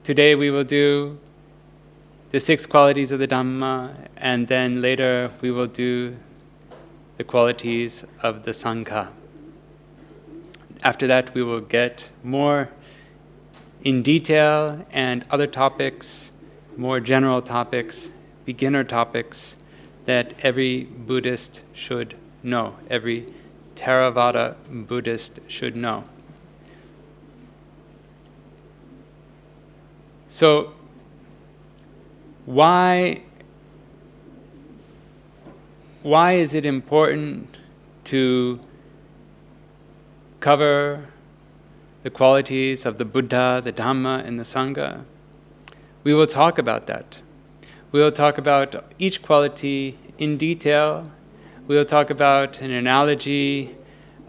Today we will do the 6 qualities of the Dhamma, and then later we will do the qualities of the Sangha. After that, we will get more in detail and other topics, more general topics, beginner topics that every Buddhist should know, every Theravada Buddhist should know. So, why is it important to cover the qualities of the Buddha, the Dhamma, and the Sangha? We will talk about that. We will talk about each quality in detail. We will talk about an analogy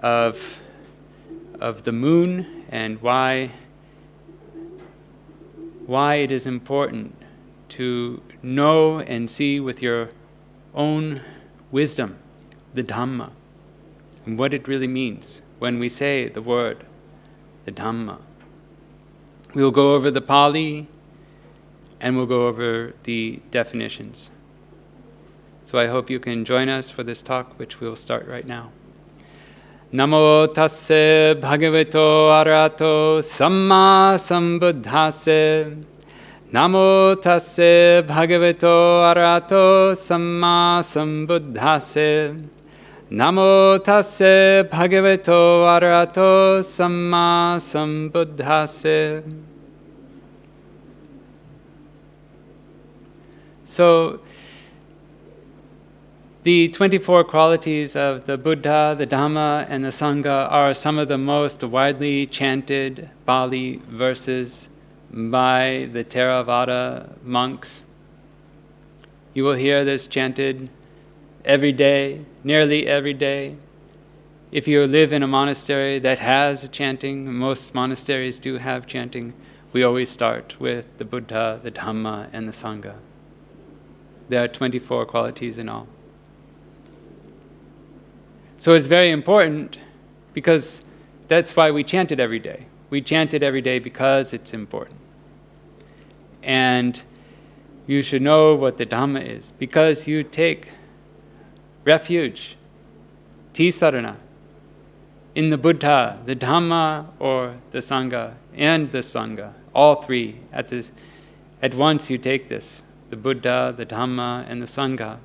of the moon and why it is important to know and see with your own wisdom the Dhamma and what it really means when we say the word, the Dhamma. We will go over the Pali and we'll go over the definitions. So I hope you can join us for this talk, which we will start right now. Namo tasse bhagavato arahato samma sambuddhase. Namo tasse bhagavato arahato samma sambuddhase. Namo tasse bhagavato arahato samma sambuddhase. So, the 24 qualities of the Buddha, the Dhamma, and the Sangha are some of the most widely chanted Pali verses by the Theravada monks. You will hear this chanted every day, nearly every day. If you live in a monastery that has chanting, most monasteries do have chanting, we always start with the Buddha, the Dhamma, and the Sangha. There are 24 qualities in all. So it's very important because that's why we chant it every day. We chant it every day because it's important. And you should know what the Dhamma is because you take refuge, tisarana, in the Buddha, the Dhamma, or the Sangha, and the Sangha. All three. At once you take this, the Buddha, the Dhamma, and the Sangha.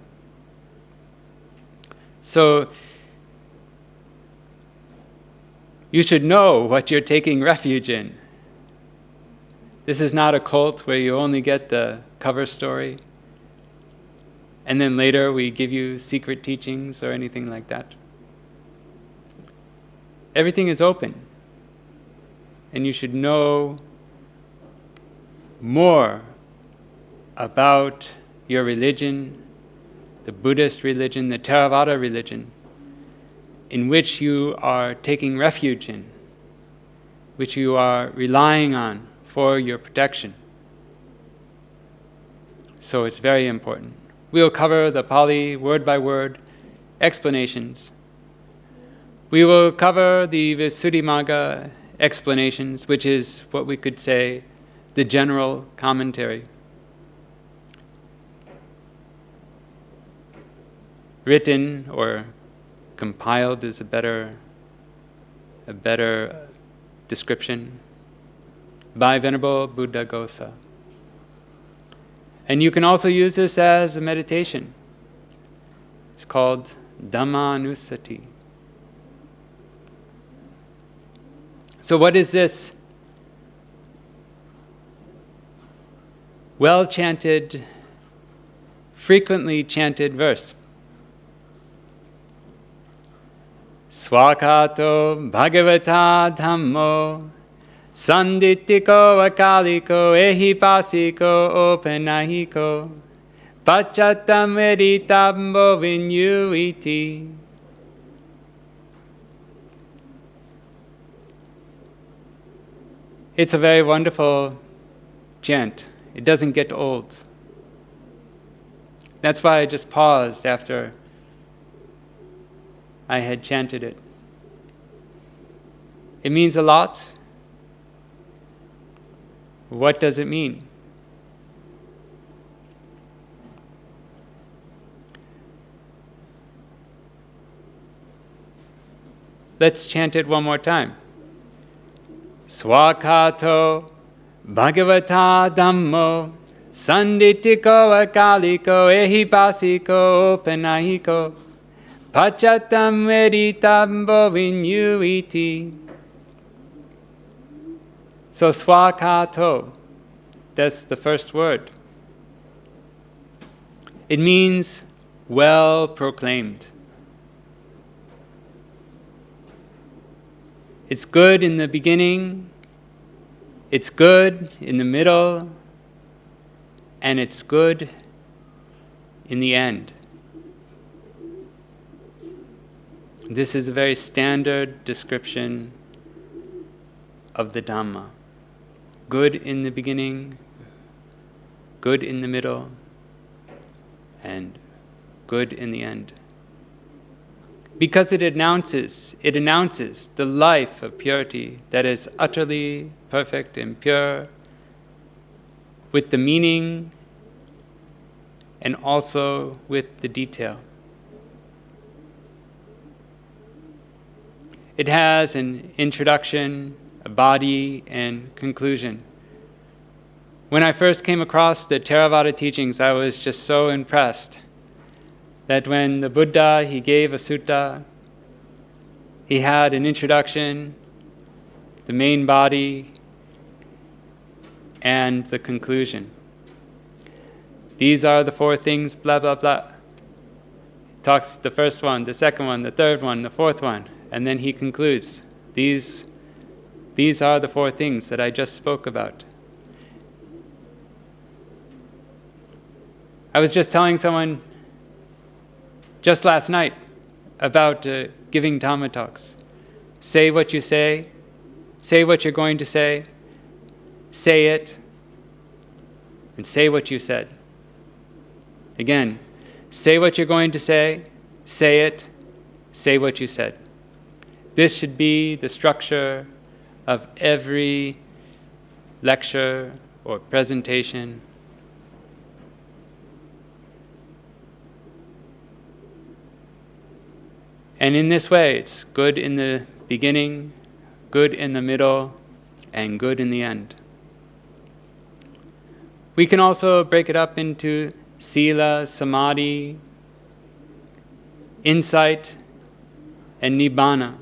So, you should know what you're taking refuge in. This is not a cult where you only get the cover story and then later we give you secret teachings or anything like that. Everything is open, and you should know more about your religion, the Buddhist religion, the Theravada religion, in which you are taking refuge in, which you are relying on for your protection. So it's very important. We'll cover the Pali word by word explanations. We will cover the Visuddhimagga explanations, which is what we could say the general commentary. Written or compiled is a better description, by Venerable Buddhaghosa. And you can also use this as a meditation. It's called Dhammanusati. So what is this well-chanted, frequently chanted verse? Swakato Bhagavata Dhammo Sanditiko Akaliko Ehipasiko Openahiko Pachatam Editambo Vinyuiti. It's a very wonderful chant. It doesn't get old. That's why I just paused after I had chanted it. It means a lot. What does it mean? Let's chant it one more time. Swakato Bhagavata Dhammo Sanditiko Akaliko Ehipasiko Opanahiko Pachatam Veritambo Vinyuiti. So Swakato, that's the first word. It means well proclaimed. It's good in the beginning, it's good in the middle, and it's good in the end. This is a very standard description of the Dhamma. Good in the beginning, good in the middle, and good in the end. Because it announces the life of purity that is utterly perfect and pure, with the meaning and also with the detail. It has an introduction, a body, and conclusion. When I first came across the Theravada teachings, I was just so impressed that when the Buddha, he gave a sutta, he had an introduction, the main body, and the conclusion. These are the four things, blah, blah, blah. Talks the first one, the second one, the third one, the fourth one, and then he concludes. These are the four things that I just spoke about. I was just telling someone just last night about giving Dhamma talks. Say what you say what you're going to say it, and say what you said. Again, say what you're going to say it, say what you said. This should be the structure of every lecture or presentation. And in this way, it's good in the beginning, good in the middle, and good in the end. We can also break it up into sila, samadhi, insight, and nibbana.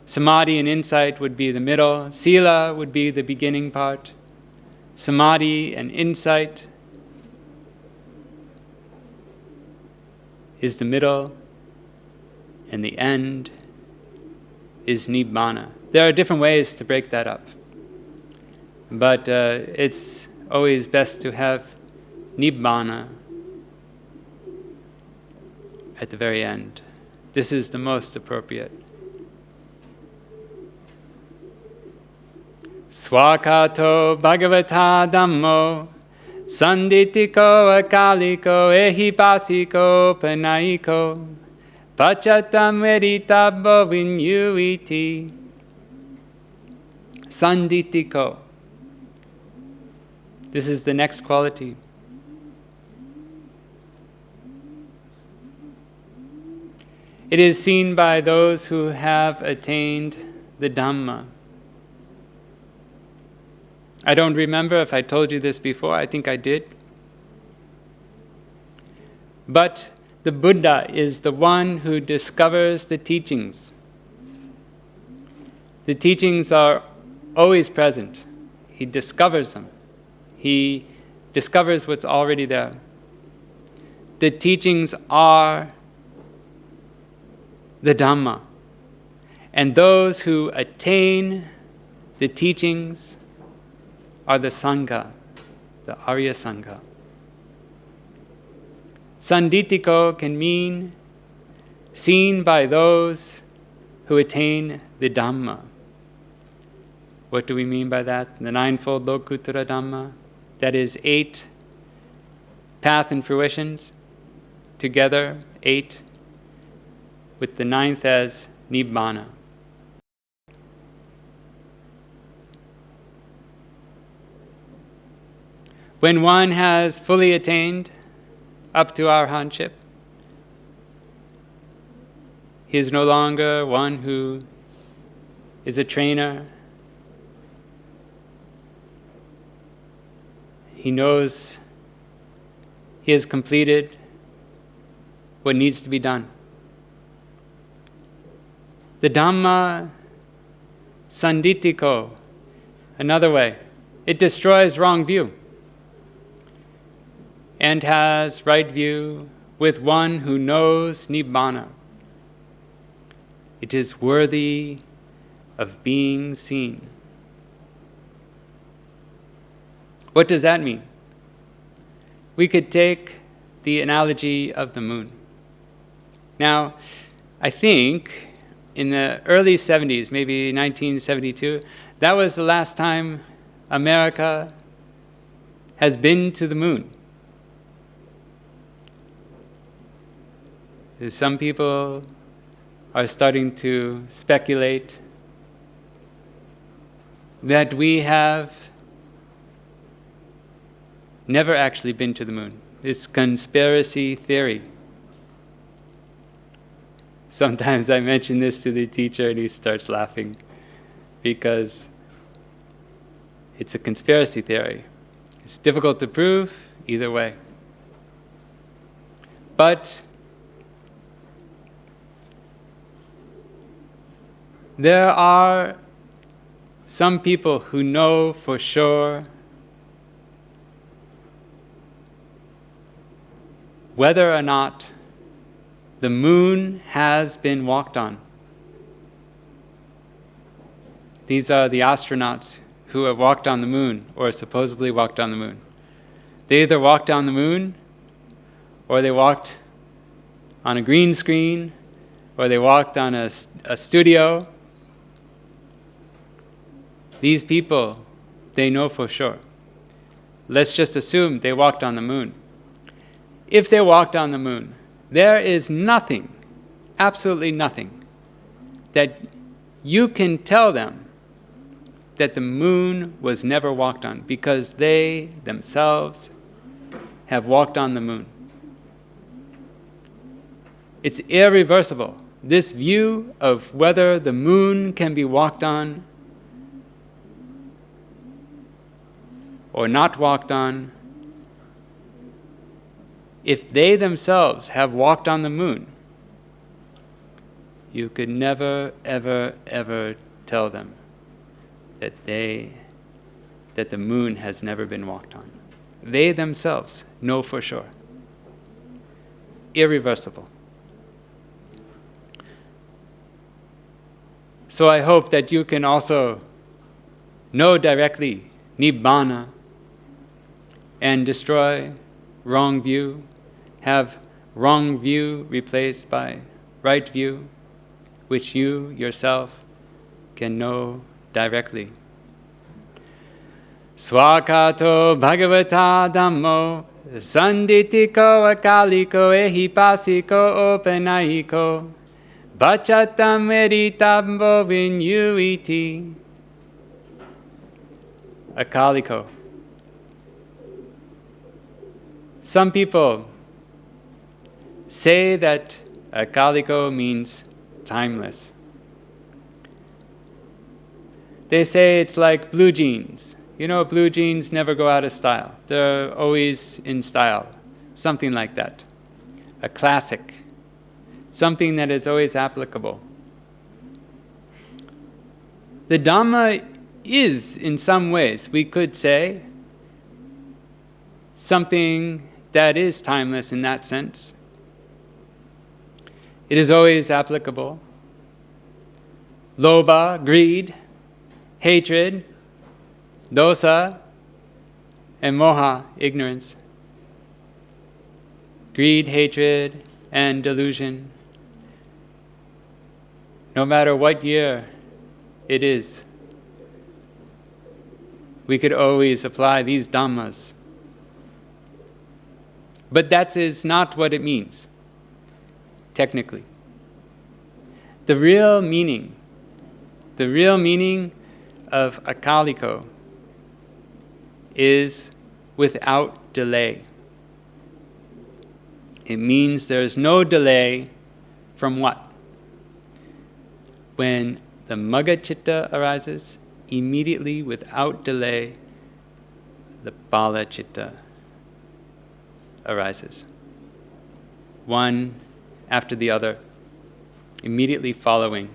Samadhi and insight would be the middle. Sila would be the beginning part. Samadhi and insight is the middle. And the end is nibbana. There are different ways to break that up. But it's always best to have nibbana at the very end. This is the most appropriate. Swakato Bhagavata Dhammo Sanditiko Akaliko Ehipasiko Panaiko Pachatam Veritabbo Vinyuiti. Sanditiko. This is the next quality. It is seen by those who have attained the Dhamma. I don't remember if I told you this before. I think I did. But the Buddha is the one who discovers the teachings. The teachings are always present. He discovers them. He discovers what's already there. The teachings are the Dhamma. And those who attain the teachings are the Sangha, the Arya Sangha. Sanditiko can mean seen by those who attain the Dhamma. What do we mean by that? The ninefold Lokuttara Dhamma. That is 8 path and fruitions together, 8, with the 9th as Nibbana. When one has fully attained up to arhatship, he is no longer one who is a trainer. He knows he has completed what needs to be done. The Dhamma sanditiko, another way, it destroys wrong view and has right view with one who knows Nibbana. It is worthy of being seen. What does that mean? We could take the analogy of the moon. Now, I think in the early 70s, maybe 1972, that was the last time America has been to the moon. Some people are starting to speculate that we have never actually been to the moon. It's conspiracy theory. Sometimes I mention this to the teacher and he starts laughing because it's a conspiracy theory. It's difficult to prove either way. But there are some people who know for sure whether or not the moon has been walked on. These are the astronauts who have walked on the moon, or supposedly walked on the moon. They either walked on the moon, or they walked on a green screen, or they walked on a studio. These people, they know for sure. Let's just assume they walked on the moon. If they walked on the moon, there is nothing, absolutely nothing, that you can tell them that the moon was never walked on, because they themselves have walked on the moon. It's irreversible. This view of whether the moon can be walked on or not walked on, if they themselves have walked on the moon, you could never, ever, ever tell them that the moon has never been walked on. They themselves know for sure. Irreversible. So I hope that you can also know directly Nibbana and destroy wrong view, have wrong view replaced by right view, which you yourself can know directly. Swakato bhagavata dhammo sanditiko akaliko ehipasiko openayiko bachatam eritambo vinyuiti. Akaliko. Some people say that akaliko means timeless. They say it's like blue jeans. You know, blue jeans never go out of style. They're always in style. Something like that. A classic. Something that is always applicable. The Dhamma is, in some ways, we could say, something that is timeless in that sense. It is always applicable. Lobha, greed, hatred, dosa, and moha, ignorance. Greed, hatred, and delusion. No matter what year it is, we could always apply these dhammas. But that is not what it means, technically. The real meaning of akaliko is without delay. It means there's no delay from what? When the Magga Chitta arises, immediately without delay, the Bala Chitta arises. One after the other, immediately following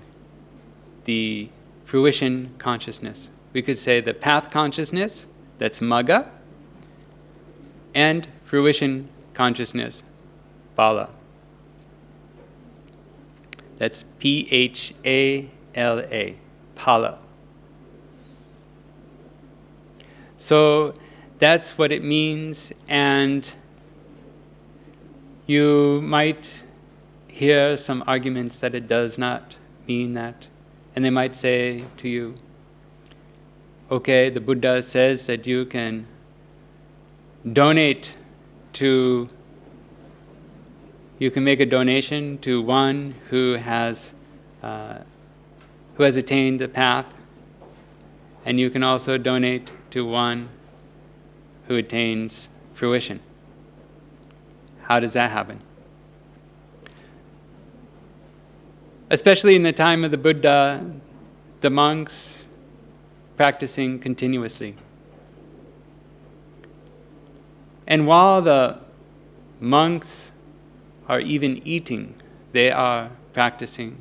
the fruition consciousness. We could say the path consciousness, that's Magga, and fruition consciousness, Bala. That's P-H-A-L-A, Phala. So that's what it means, and you might hear some arguments that it does not mean that. And they might say to you, okay, the Buddha says that you can donate to, you can make a donation to one who has attained the path, and you can also donate to one who attains fruition. How does that happen? Especially in the time of the Buddha, the monks practicing continuously. And while the monks are even eating, they are practicing.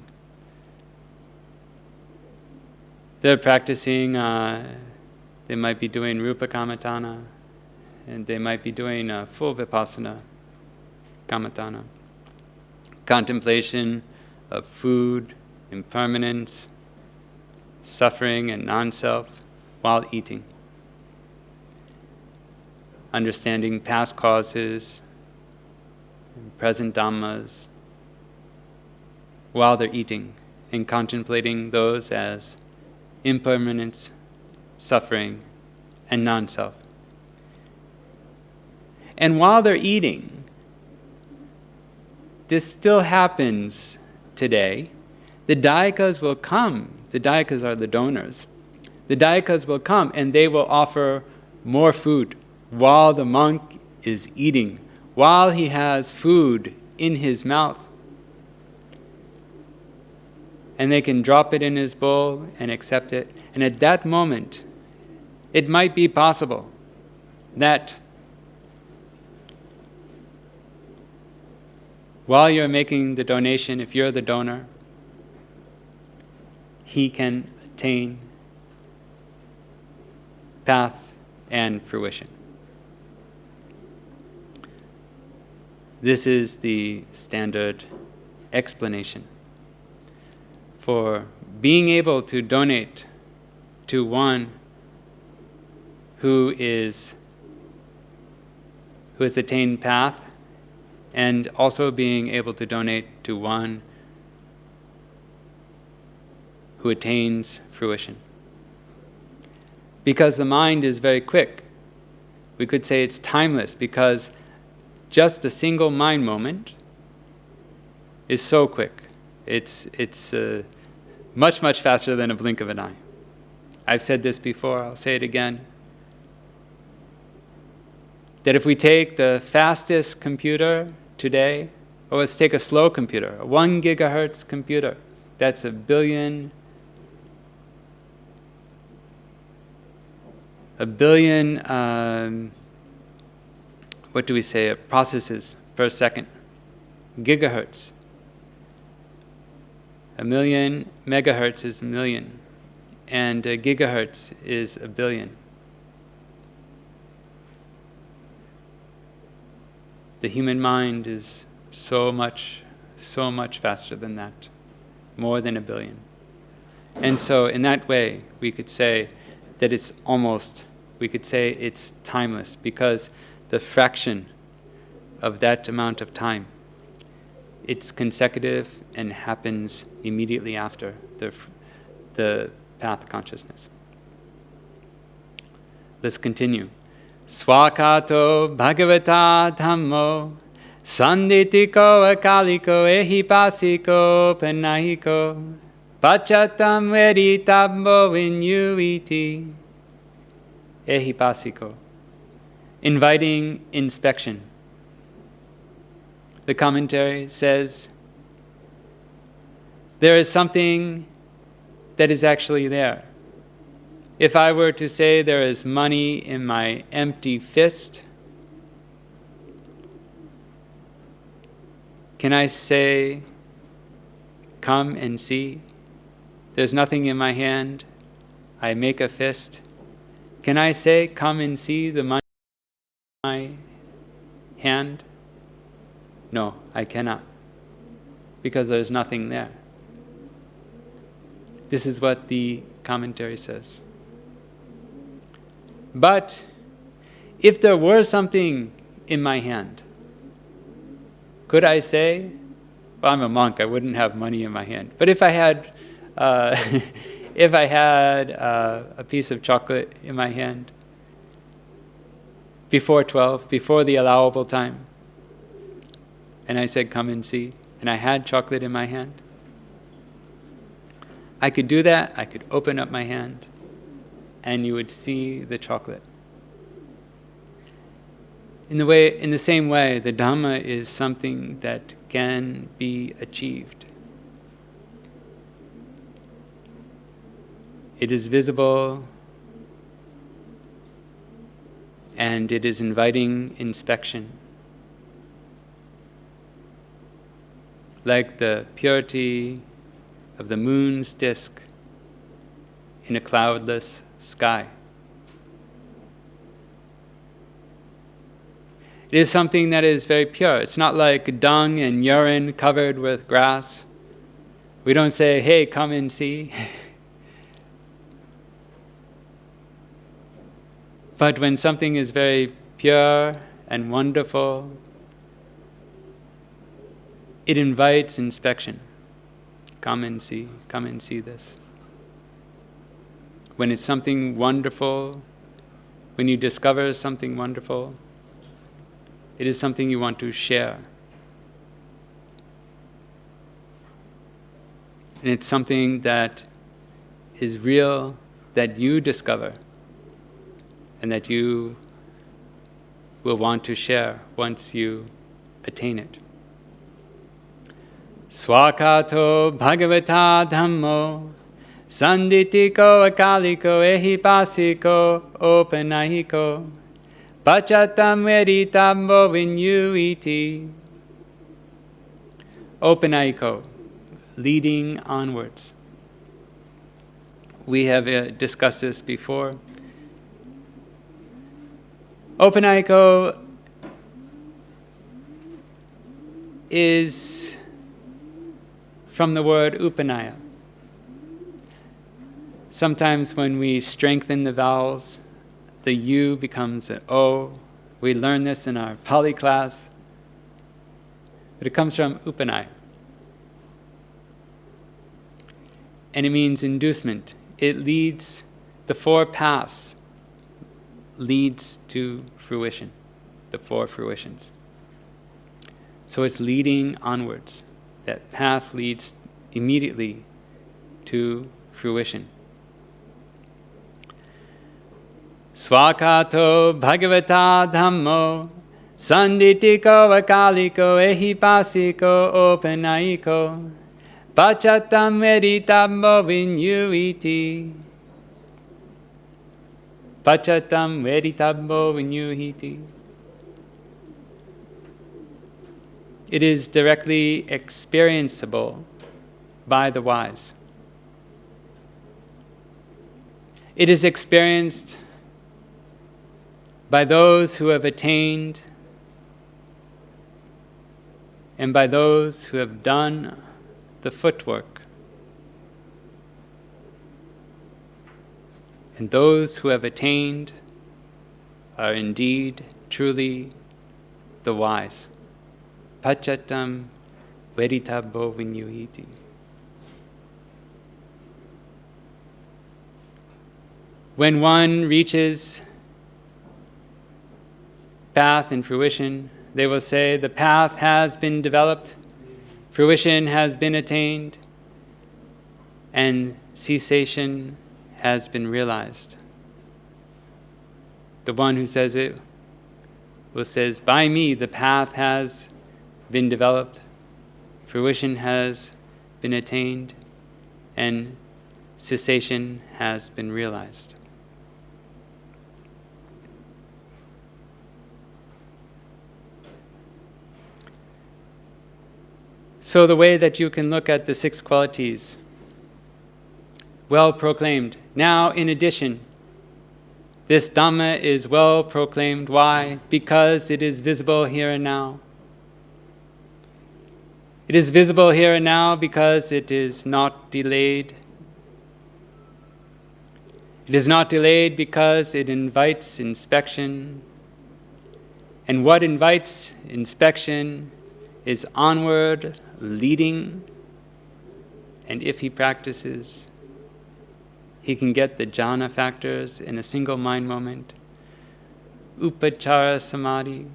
They're practicing, they might be doing Rupa Kamatana, and they might be doing full Vipassana Kamatana. Contemplation of food, impermanence, suffering and non-self while eating. Understanding past causes, and present Dhammas while they're eating, and contemplating those as impermanence, suffering, and non-self. And while they're eating, this still happens today. The dayikas will come. The dayikas are the donors. The dayikas will come and they will offer more food while the monk is eating, while he has food in his mouth. And they can drop it in his bowl and accept it. And at that moment, it might be possible that while you're making the donation, if you're the donor, he can attain path and fruition. This is the standard explanation for being able to donate to one who has attained path, and also being able to donate to one who attains fruition. Because the mind is very quick. We could say it's timeless, because just a single mind moment is so quick. It's much, much faster than a blink of an eye. I've said this before, I'll say it again. That if we take the fastest computer today, or let's take a slow computer, a 1 gigahertz computer, that's a billion what do we say, processes per second, gigahertz. 1 million megahertz is a million, and gigahertz is a billion. The human mind is so much faster than that, more than 1 billion. And so in that way, we could say that it's timeless, because the fraction of that amount of time, it's consecutive and happens immediately after the path consciousness. Let's continue. Swakato Bhagavata Dhammo Sanditiko Akaliko Ehipasiko Panahiko Pachatam Veritabbo Vinyuiti Ehipasiko. inviting inspection. The commentary says, there is something that is actually there. If I were to say there is money in my empty fist, can I say, come and see? There's nothing in my hand. I make a fist. Can I say, come and see the money in my hand? No, I cannot, because there's nothing there. This is what the commentary says. But if there were something in my hand, could I say, well, I'm a monk, I wouldn't have money in my hand. But if I had, a piece of chocolate in my hand before 12, before the allowable time, and I said, come and see, and I had chocolate in my hand, I could do that. I could open up my hand, and you would see the chocolate. In the same way, the Dhamma is something that can be achieved. It is visible, and it is inviting inspection. Like the purity of the moon's disk in a cloudless sky. It is something that is very pure. It's not like dung and urine covered with grass. We don't say, hey, come and see. But when something is very pure and wonderful, it invites inspection. Come and see this. When it's something wonderful, when you discover something wonderful, it is something you want to share. And it's something that is real, that you discover, and that you will want to share once you attain it. Swakato bhagavata dhammo sanditiko akaliko ehipasiko opanahiko pachatam veritambo vinyuiti. Opanahiko, leading onwards. We have discussed this before. Opanahiko is from the word upanaya. Sometimes when we strengthen the vowels, the U becomes an O. We learn this in our Pali class. But it comes from upanaya. And it means inducement. It leads, the four paths leads to fruition, the four fruitions. So it's leading onwards. That path leads immediately to fruition. Swakato bhagavata dhammo sanditiko akaliko ehipasiko opanayiko pachatam veritambo vinyuiti. Pachatam veritambo vinyuiti. It is directly experienceable by the wise. It is experienced by those who have attained and by those who have done the footwork. And those who have attained are indeed, truly the wise. Pachatam veritabbo vinyuhiti. When one reaches path and fruition, they will say, the path has been developed, fruition has been attained, and cessation has been realized. The one who says it who says, by me the path has been developed, fruition has been attained, and cessation has been realized. So the way that you can look at the 6 qualities, well proclaimed. Now, in addition, this Dhamma is well proclaimed. Why? Because it is visible here and now. It is visible here and now because it is not delayed. It is not delayed because it invites inspection. And what invites inspection is onward leading. And if he practices, he can get the jhana factors in a single mind moment. Upachara samadhi,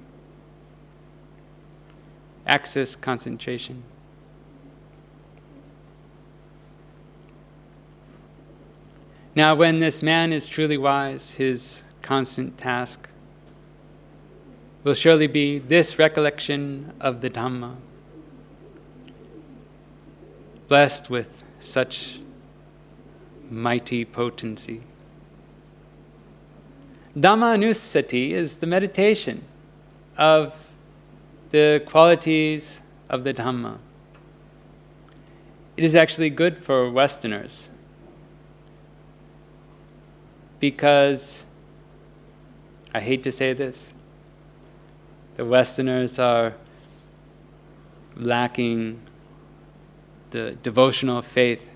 access concentration. Now, when this man is truly wise, his constant task will surely be this recollection of the Dhamma, blessed with such mighty potency. Dhamma anusati is the meditation of the qualities of the Dhamma. It is actually good for Westerners because, I hate to say this, the Westerners are lacking the devotional faith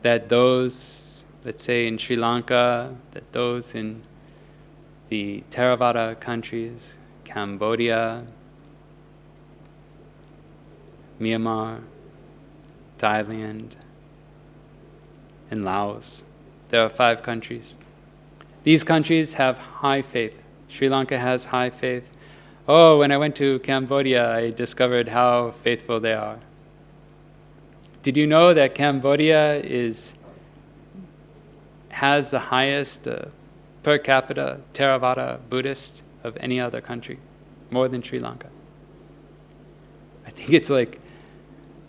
that those, let's say in Sri Lanka, that those in the Theravada countries, Cambodia, Myanmar, Thailand, and Laos. There are 5 countries. These countries have high faith. Sri Lanka has high faith. Oh, when I went to Cambodia, I discovered how faithful they are. Did you know that Cambodia has the highest per capita Theravada Buddhist of any other country, more than Sri Lanka? I think it's like,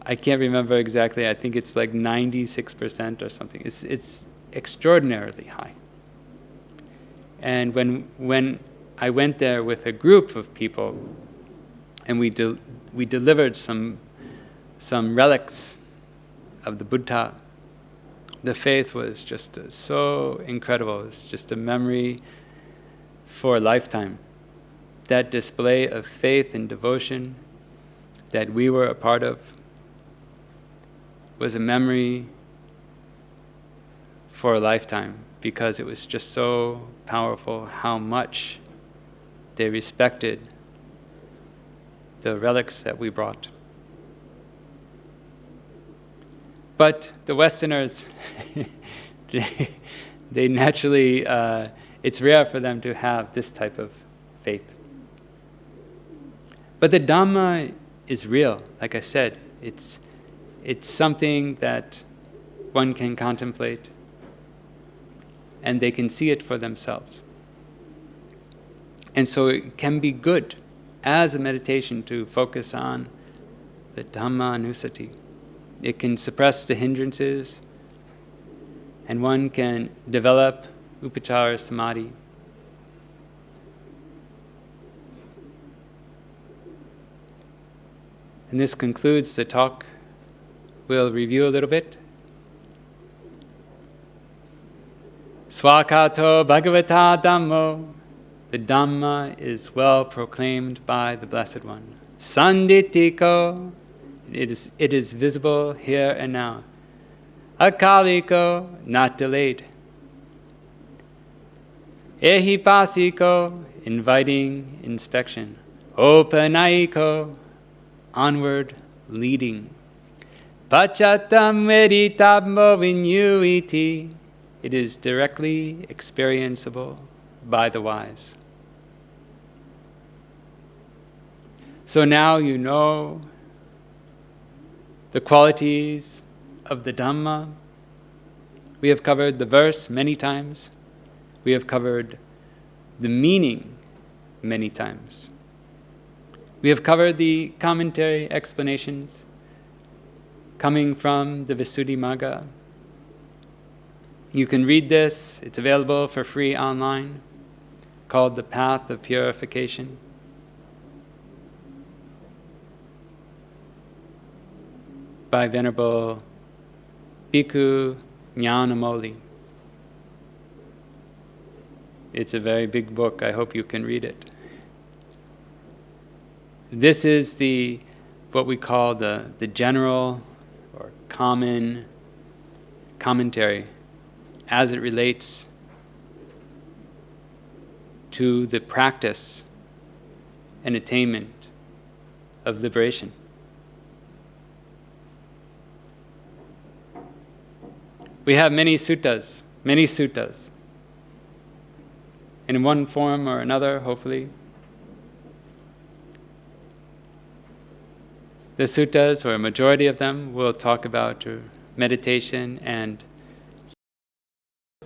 I can't remember exactly, I think it's like 96% or something. It's extraordinarily high. And when I went there with a group of people, and we delivered some relics of the Buddha, the faith was just so incredible. It's just a memory for a lifetime. That display of faith and devotion that we were a part of was a memory for a lifetime, because it was just so powerful how much they respected the relics that we brought. But the Westerners, they naturally, it's rare for them to have this type of faith. But the Dhamma is real. Like I said, it's something that one can contemplate, and they can see it for themselves. And so it can be good as a meditation to focus on the Dhamma anusati. It can suppress the hindrances, and one can develop upachara samadhi. And this concludes the talk. We'll review a little bit. Swakato Bhagavata Dhammo. The Dhamma is well proclaimed by the Blessed One. Sanditiko. It is visible here and now. Akaliko, not delayed. Ehipasiko, inviting inspection. Opanaiko, onward leading. Pachatam veritabmo vinyuiti. It is directly experienceable by the wise. So now you know the qualities of the Dhamma. We have covered the verse many times. We have covered the meaning many times. We have covered the commentary explanations coming from the Visuddhimagga. You can read this. It's available for free online, called The Path of Purification. By Venerable Bhikkhu Nyanamoli. It's a very big book. I hope you can read it. This is what we call the general or common commentary as it relates to the practice and attainment of liberation. We have many suttas. And in one form or another, hopefully, the suttas, or a majority of them, will talk about meditation and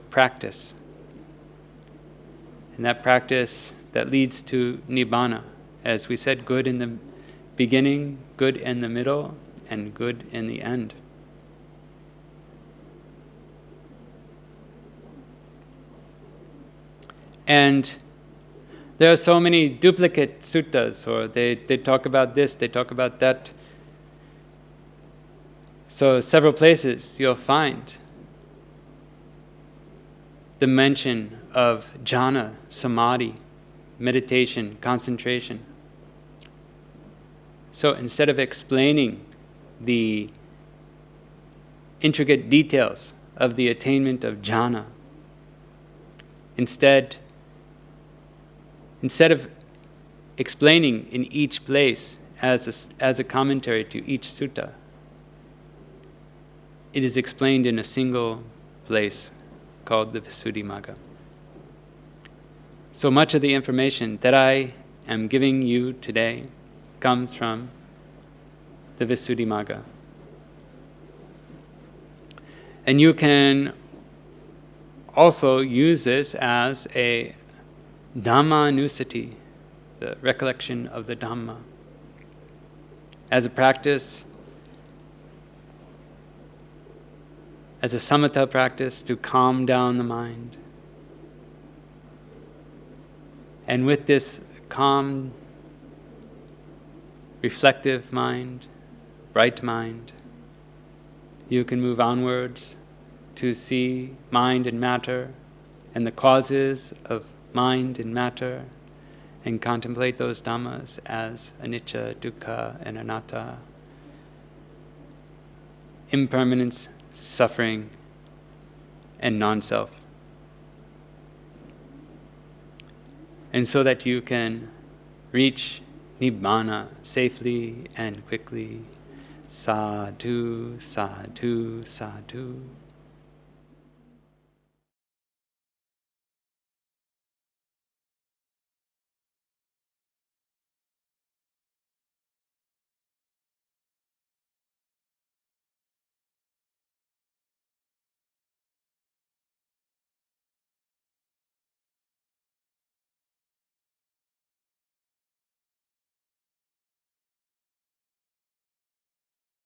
practice. And that practice that leads to nibbana. As we said, good in the beginning, good in the middle, and good in the end. And there are so many duplicate suttas, or they talk about this, they talk about that. So several places you'll find the mention of jhana, samadhi, meditation, concentration. So instead of explaining the intricate details of the attainment of jhana, instead of explaining in each place as a commentary to each sutta, it is explained in a single place called the Visuddhimagga. So much of the information that I am giving you today comes from the Visuddhimagga. And you can also use this as a Dhamma nusati, the recollection of the Dhamma, as a practice, as a samatha practice to calm down the mind. And with this calm, reflective mind, bright mind, you can move onwards to see mind and matter and the causes of mind and matter, and contemplate those dhammas as anicca, dukkha, and anatta, impermanence, suffering, and non-self. And so that you can reach nibbana safely and quickly. Sadhu, sadhu, sadhu.